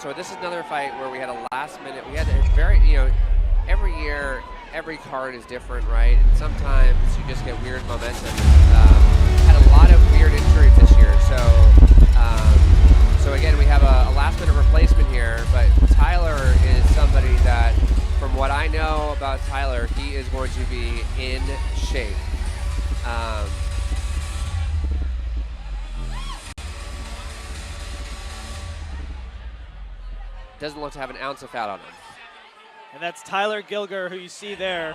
So this is another fight where we had a last minute. We had a very, every year, every card is different, right? And sometimes you just get weird momentum. Had a lot of weird injuries this year. So again, we have a last minute replacement here, but Tyler is somebody that, from what I know about Tyler, he is going to be in shape. Doesn't look to have an ounce of fat on him. And that's Tyler Gilger, who you see there.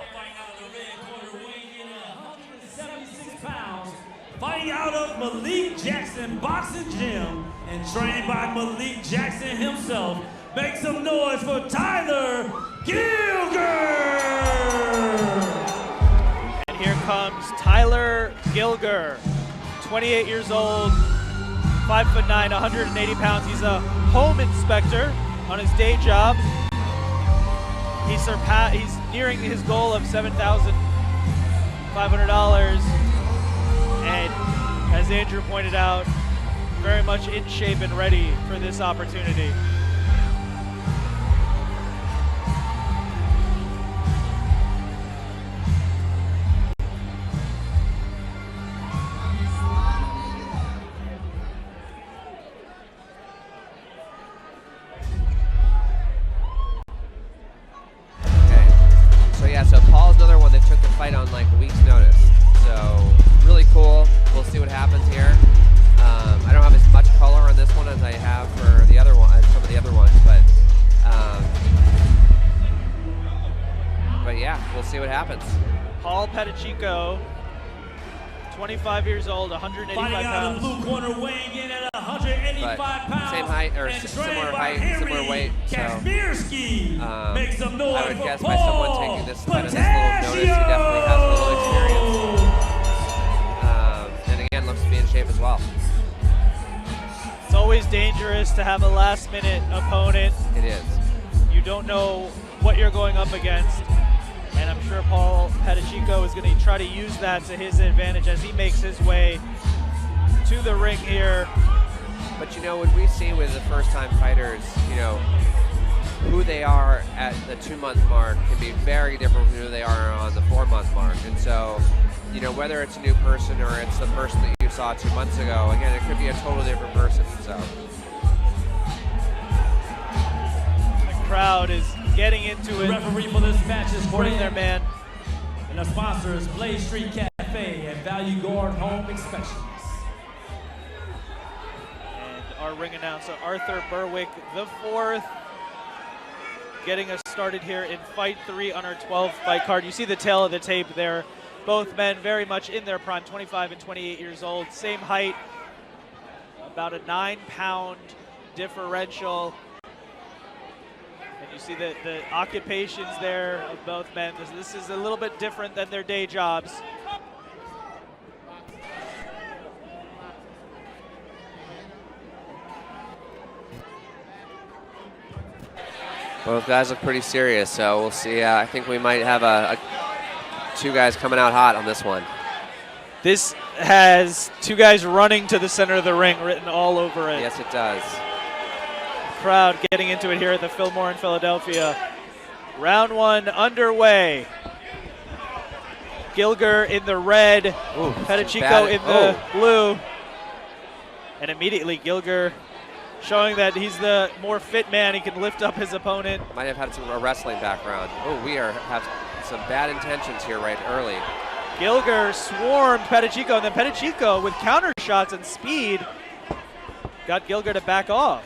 Fighting out of Malik Jackson Boxing Gym and trained by Malik Jackson himself. Make some noise for Tyler Gilger! And here comes Tyler Gilger, 28 years old, 5'9", 180 pounds. He's a home inspector on his day job. He's nearing his goal of $7,500. And as Andrew pointed out, very much in shape and ready for this opportunity. So Paul's another one that took the fight on like a week's notice. So really cool. We'll see what happens here. I don't have as much color on this one as I have for the other one, some of the other ones, but yeah, we'll see what happens. Paul Petaccio, 25 years old, 185 Fighting pounds. out of the blue corner, weighing in at 185 pounds. Same height, or similar height, similar weight. So make some noise I would guess for by someone Paul taking this fight on this little notice, he definitely has a little experience. And again, looks to be in shape as well. It's always dangerous to have a last-minute opponent. It is. You don't know what you're going up against. And I'm sure Paul Petaccio is going to try to use that to his advantage as he makes his way to the ring here. But when we see with the first-time fighters, who they are at the 2-month mark can be very different from who they are on the 4-month mark. And so, whether it's a new person or it's the person that you saw 2 months ago, again, it could be a totally different person. So the crowd is getting into it. Referee for this match is supporting their man. And our sponsor is Blaze Street Cafe and Value Guard Home Inspections. And our ring announcer, Arthur Berwick IV, getting us started here in Fight 3 on our 12 fight card. You see the tail of the tape there. Both men very much in their prime, 25 and 28 years old. Same height, about a 9-pound differential. And you see the occupations there of both men. This is a little bit different than their day jobs. both guys look pretty serious. So we'll see. I think we might have two guys coming out hot on this one. This has two guys running to the center of the ring written all over it. Yes, it does. Crowd getting into it here at the Fillmore in Philadelphia. Round one underway. Gilger in the red, Petaccio in the blue. And immediately Gilger showing that he's the more fit man. He can lift up his opponent. Might have had a wrestling background. Oh, we have some bad intentions here right early. Gilger swarmed Petaccio, and then Petaccio with counter shots and speed got Gilger to back off.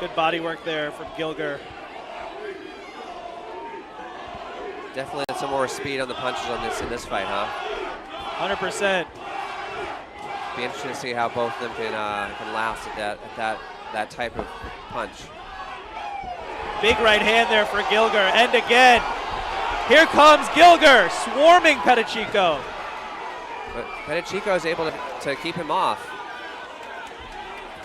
Good body work there from Gilger. Definitely some more speed on the punches on in this fight, huh? 100%. Be interesting to see how both of them can last at that type of punch. Big right hand there for Gilger, and again, here comes Gilger swarming Petaccio. But Petaccio is able to keep him off.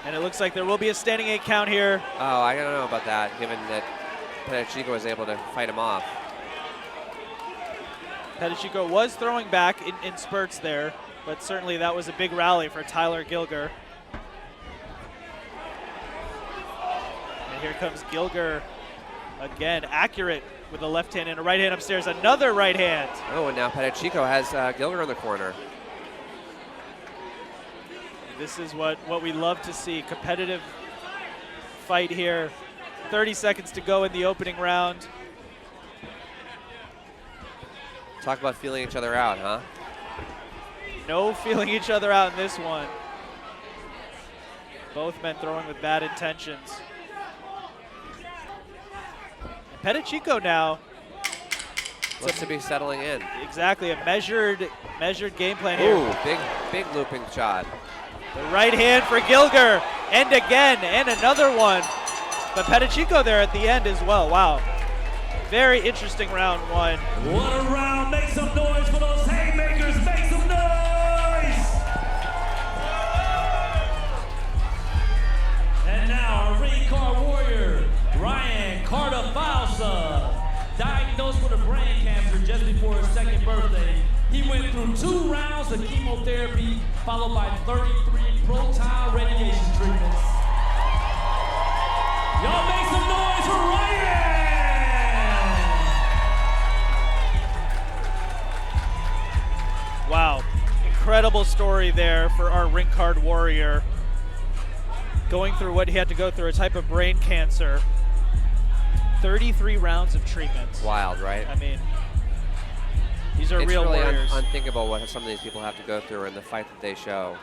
And it looks like there will be a standing 8 count here. Oh, I don't know about that, given that Petaccio was able to fight him off. Petaccio was throwing back in spurts there, but certainly that was a big rally for Tyler Gilger. And here comes Gilger again, accurate with a left hand and a right hand upstairs. Another right hand. Oh, and now Petaccio has Gilger in the corner. This is what we love to see. Competitive fight here. 30 seconds to go in the opening round. Talk about feeling each other out, huh? No feeling each other out in this one. Both men throwing with bad intentions. And Petaccio now looks to be settling in. Exactly, a measured game plan here. Ooh, big looping shot. The right hand for Gilger, and again, and another one. But Petaccio there at the end as well. Wow. Very interesting round one. What a round. Make some noise for those Haymakers. Make some noise. And now our ring card warrior, Ryan Cartafalsa, diagnosed with a brain cancer just before his second birthday. He went through 2 rounds of chemotherapy, followed by 33 proton radiation treatments. Y'all make some noise for Ryan! Wow, incredible story there for our ring card warrior. Going through what he had to go through, a type of brain cancer. 33 rounds of treatment. Wild, right? I mean, these are real really warriors. Unthinkable what some of these people have to go through in the fight that they show.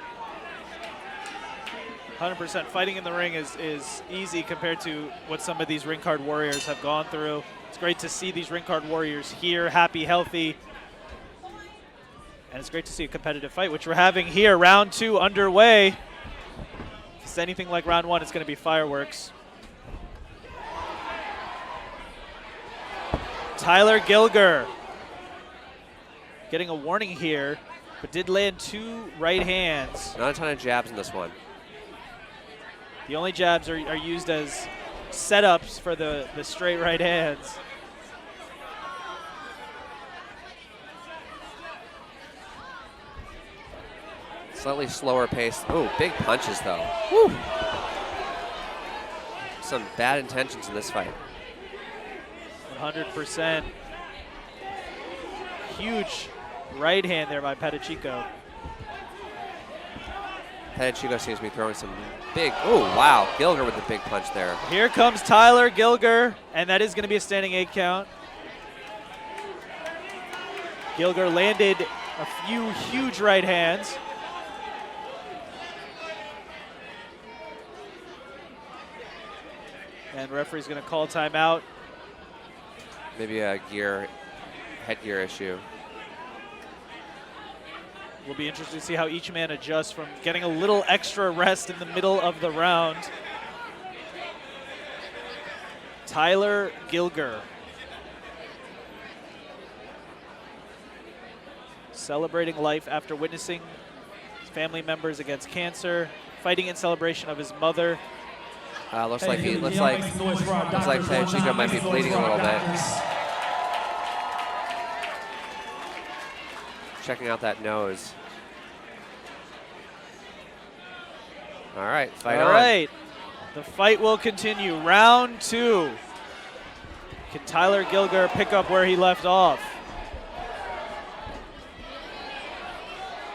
100%. Fighting in the ring is easy compared to what some of these ring card warriors have gone through. It's great to see these ring card warriors here, happy, healthy. And it's great to see a competitive fight, which we're having here. Round 2 underway. If it's anything like round 1, it's going to be fireworks. Tyler Gilger getting a warning here, but did land 2 right hands. Not a ton of jabs in this one. The only jabs are used as setups for the straight right hands. Slightly slower pace. Ooh, big punches though. Woo. Some bad intentions in this fight. 100%. Huge right hand there by Petaccio. Petaccio seems to be throwing some big, oh wow, Gilger with the big punch there. Here comes Tyler Gilger, and that is going to be a standing 8 count. Gilger landed a few huge right hands. And referee's going to call timeout. Maybe a headgear issue. Will be interesting to see how each man adjusts from getting a little extra rest in the middle of the round. Tyler Gilger. Celebrating life after witnessing his family members against cancer, fighting in celebration of his mother. Looks like Petaccio might be bleeding a little bit. Checking out that nose. All right, fight on. All right, the fight will continue. Round 2. Can Tyler Gilger pick up where he left off?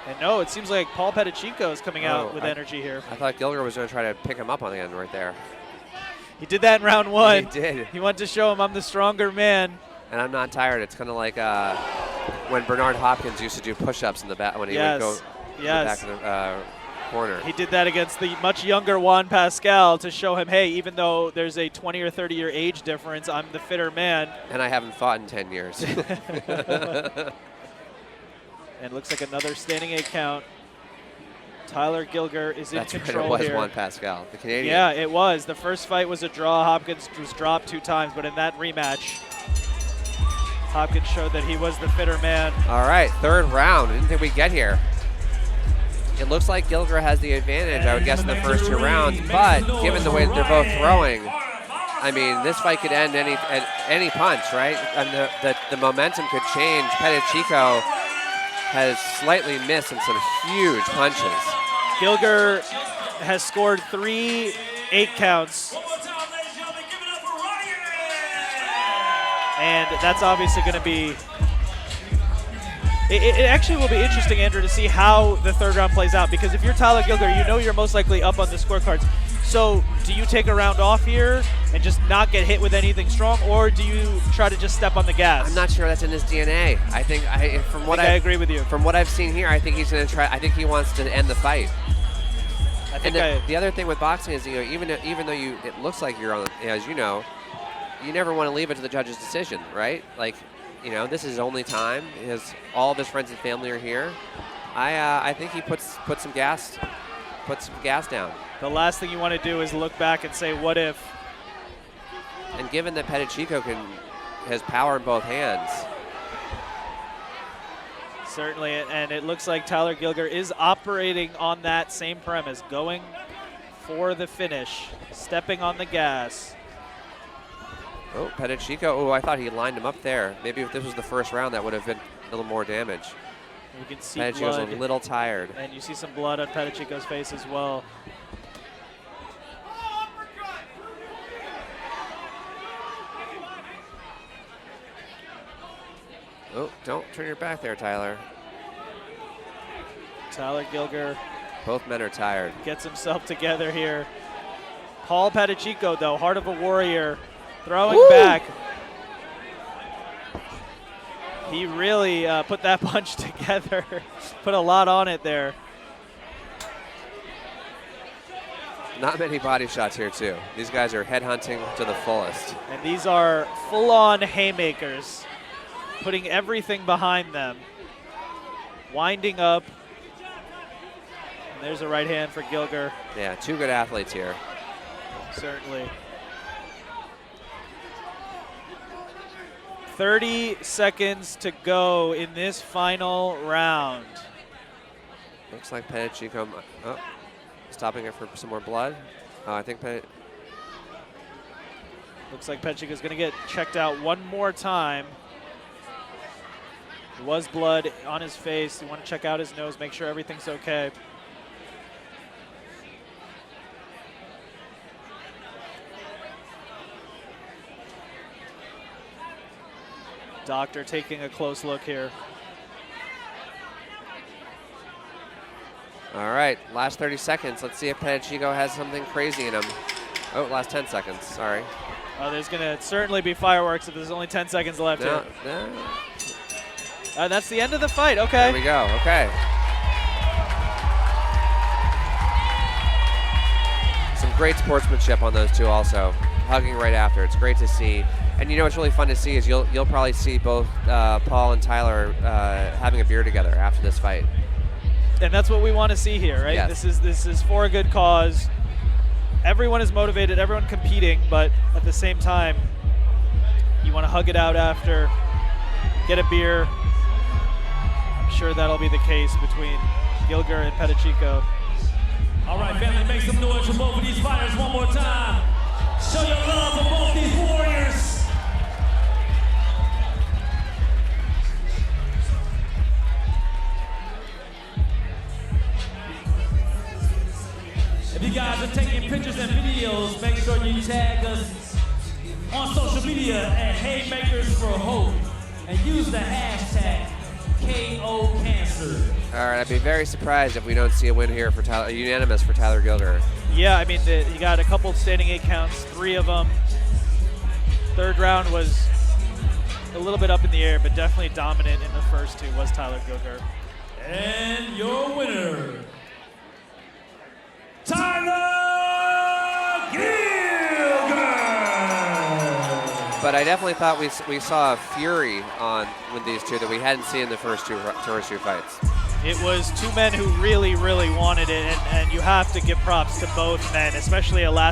And no, it seems like Paul Petaccio is coming out with energy here. I thought Gilger was going to try to pick him up on the end right there. He did that in round 1. He did. He wanted to show him I'm the stronger man. And I'm not tired. It's kind of like when Bernard Hopkins used to do push-ups in the back when he would go in the back of the corner. He did that against the much younger Juan Pascal to show him, hey, even though there's a 20 or 30 year age difference, I'm the fitter man. And I haven't fought in 10 years. And looks like another standing 8 count. Tyler Gilger is in control right, it was here. Juan Pascal, the Canadian. Yeah, it was. The first fight was a draw. Hopkins was dropped 2 times, but in that rematch, Hopkins showed that he was the fitter man. All right, 3rd round. Didn't think we'd get here. It looks like Gilger has the advantage, I would guess, in the first 2 rounds, but given the way that they're both throwing, I mean, this fight could end at any punch, right? And the momentum could change. Petaccio has slightly missed in some huge punches. Gilger has scored 3 8 counts And that's obviously going to be it actually will be interesting, Andrew, to see how the third round plays out, because if you're Tyler Gilger, you know you're most likely up on the scorecards. So do you take a round off here and just not get hit with anything strong, or do you try to just step on the gas? I'm not sure that's in his DNA. I think I agree with you. From what I've seen here, I think he's going to try. I think he wants to end the fight. I think the other thing with boxing is, even though it looks like you're on, as you know, you never want to leave it to the judge's decision, right? Like, this is his only time. All of his friends and family are here. I think he puts some gas down. The last thing you want to do is look back and say, what if? And given that Petaccio has power in both hands. Certainly, and it looks like Tyler Gilger is operating on that same premise, going for the finish, stepping on the gas. Oh, Petaccio. Oh, I thought he lined him up there. Maybe if this was the first round, that would have been a little more damage. You can see Petaccio's blood, a little tired. and you see some blood on Petaccio's face as well. Oh, don't turn your back there, Tyler. Tyler Gilger. Both men are tired. Gets himself together here. Paul Petaccio, though, heart of a warrior, throwing back. He really put that punch together, put a lot on it there. Not many body shots here, too. These guys are headhunting to the fullest. And these are full-on haymakers, putting everything behind them. Winding up. And there's a right hand for Gilger. Yeah, two good athletes here. Certainly. 30 seconds to go in this final round. Looks like Petaccio stopping it for some more blood. I think Looks like Petaccio is going to get checked out one more time. There was blood on his face. You want to check out his nose, make sure everything's okay. Doctor taking a close look here. All right, last 30 seconds. Let's see if Petaccio has something crazy in him. Oh, last 10 seconds, sorry. Oh, there's going to certainly be fireworks if there's only 10 seconds left here. That's the end of the fight, okay. There we go, okay. Some great sportsmanship on those two also. Hugging right after, it's great to see. And what's really fun to see is you'll probably see both Paul and Tyler having a beer together after this fight. And that's what we want to see here, right? Yes. This is for a good cause. Everyone is motivated, everyone competing, but at the same time, you want to hug it out after, get a beer. I'm sure that'll be the case between Gilger and Petaccio. All right, family, make some noise for both of these fighters one more time. Show your love for both these warriors. If you guys are taking pictures and videos, make sure you tag us on social media at Haymakers for Hope and use the hashtag KOCancer. All right, I'd be very surprised if we don't see a win here for Tyler, unanimous for Tyler Gilger. Yeah, I mean, you got a couple standing 8 counts, 3 of them. Third round was a little bit up in the air, but definitely dominant in the first 2 was Tyler Gilger. And your winner, Tyler Gilger! But I definitely thought we saw a fury with these two that we hadn't seen in the first two fights. It was 2 men who really, really wanted it, and you have to give props to both men, especially a last